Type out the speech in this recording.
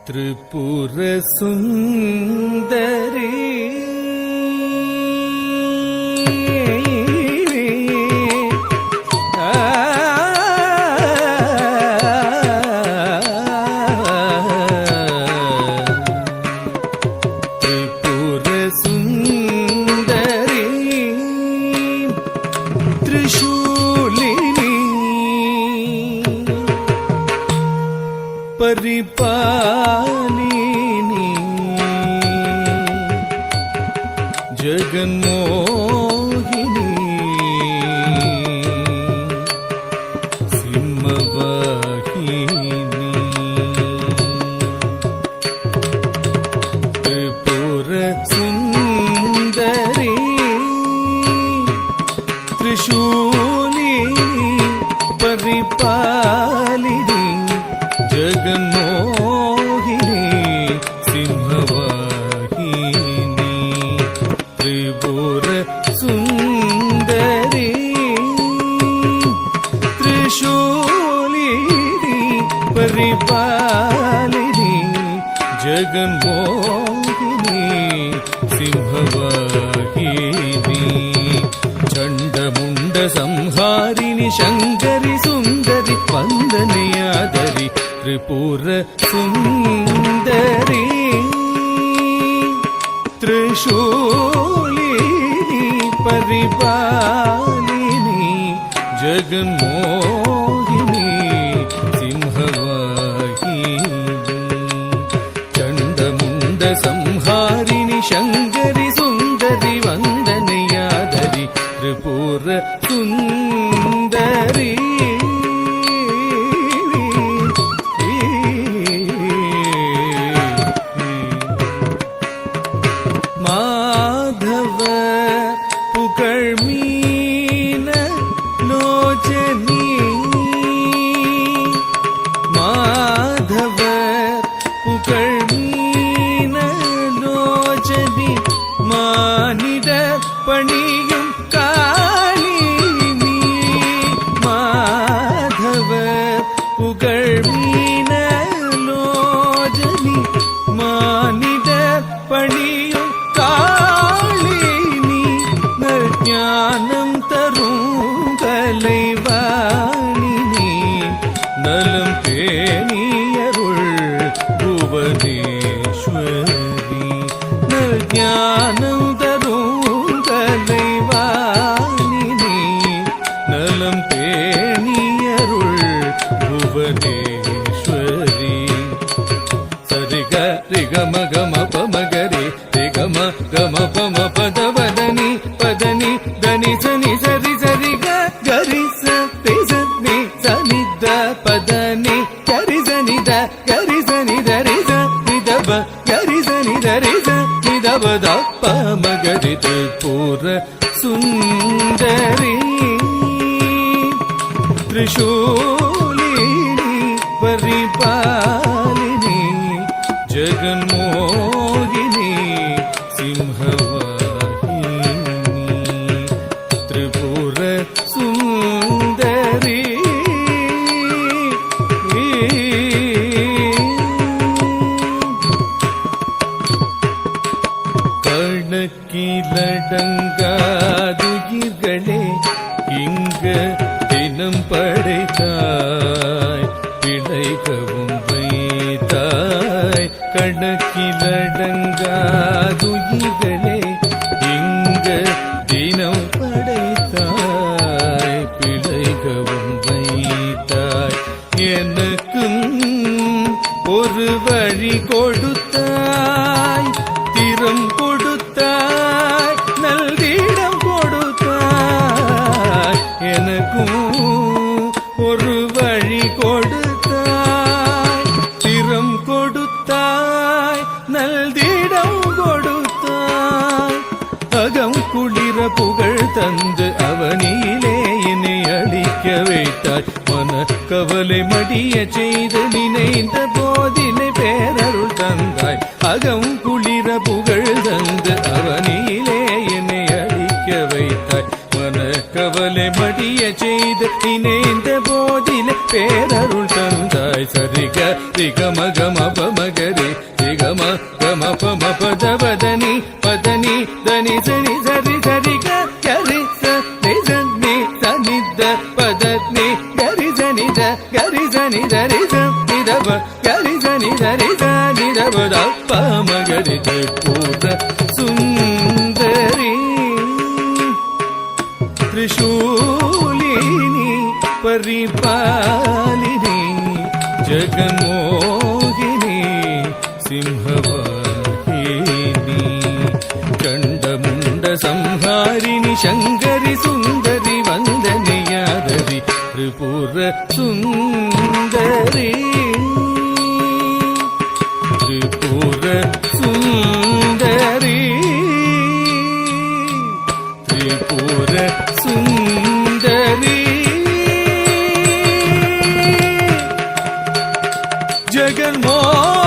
त्रिपुर सुंदरी त्रिपुर सुंदरी त्रिशूलिनी परिपालिनी जगन्मोहिनी सिंहवाहिनी त्रिपुर सुंदरी त्रिशूलिनी परिपालिनी जगन्मोहिनी सिंहवाहिनी त्रिपुर सुंदरी त्रिशूलिनी परिपालिनी जगन्मोहिनी सिंहवाहिनी चंडमुंड संहारिणी शंकरी सुंदरी वंदनीयादरी त्रिपुर सुंदरी त्रिशूलिनी परिपालिनी जगन्मोहिनी सिंहवाहिनी चंडमुंड संहारिणी शंकरी सुंदरी वंदनीयादरी त्रिपुर सुंदरी माधव पुकर्मीन लोचनी माधव पुकर्मीन लोचनी मानिद पणियुम कालिनी माधव पुकर्मीन लोचनी मानिद पणियुम कालिनी ज्ञानं तरुं कலைவாணினி நலம் பேணியருள் புவனேஸ்வரி ஞானம் தரும் கலைவாணினி நலம் பேணியருள் புவனேஸ்வரி சரிக ரிகம கம பமகரி ரிகம கம பம பதவதனி பதனி தனி சனி சரி சரி கரி சரி சனி சனித பதனி கரி சனித கரி சனி தரி சனிதப கரி சனி தரி சனிதப தப்ப மகரி त्रिपुर सुंदरी त्रिशूलिनी परिपालिनी जगन्मोहिनी सिंहवाहिनी त्रिपुर सुंदरी கணக்கிலடங்காதுயிர்களே இங்க தினம் படைத்தாய் பிழைக்கவும் வைத்தாய் கணக்கிலடங்காதுயிர்களே இங்க தினம் படைத்தாய் பிழைக்கவும் வைத்தாய் எனக்கும் ஒரு வழி கொடுத்தாய் திறம் கொடுத்தாய் நல்கிடம் கொடுத்தாய் எனக்கும் ஒரு வழி கொடுத்தாய் திறம் கொடுத்தாய் நல்கிடம் கொடுத்தாய் அகம் குளிர புகழ் தந்து அவனிலே என்னை அழிக்க வைத்தாய் மன கவலை மடிய செய்து நினைந்த போதிலே பேரருள் தந்தாய் அகம் குளிர புகழ் தந்து அவனிலே என்னை அழிக்க வைத்தாய் மன கவலை மடிய செய்து நினைந்த போதிலே பேரருள் தந்தாய் சரிக ரிகம గమ పమగరి గమ గమ పమ పద పదని పదని దని సని సరి సరి గరి సని సని సని ద పదని గరి సని ద గరి సని దరి సని దవ గరి సని దరి సని దవ ద పమగరి త్రిపుర సుందరి త్రిశూలిని పరిపాలిని జగన్మోహిని సింహవాహిని చండముండ సంహారిణి శంకరి సుందరి వందనీయాదరి త్రిపుర సుందరి త్రిపుర సుందరి త్రిపుర సుందరి జగన్మోహిని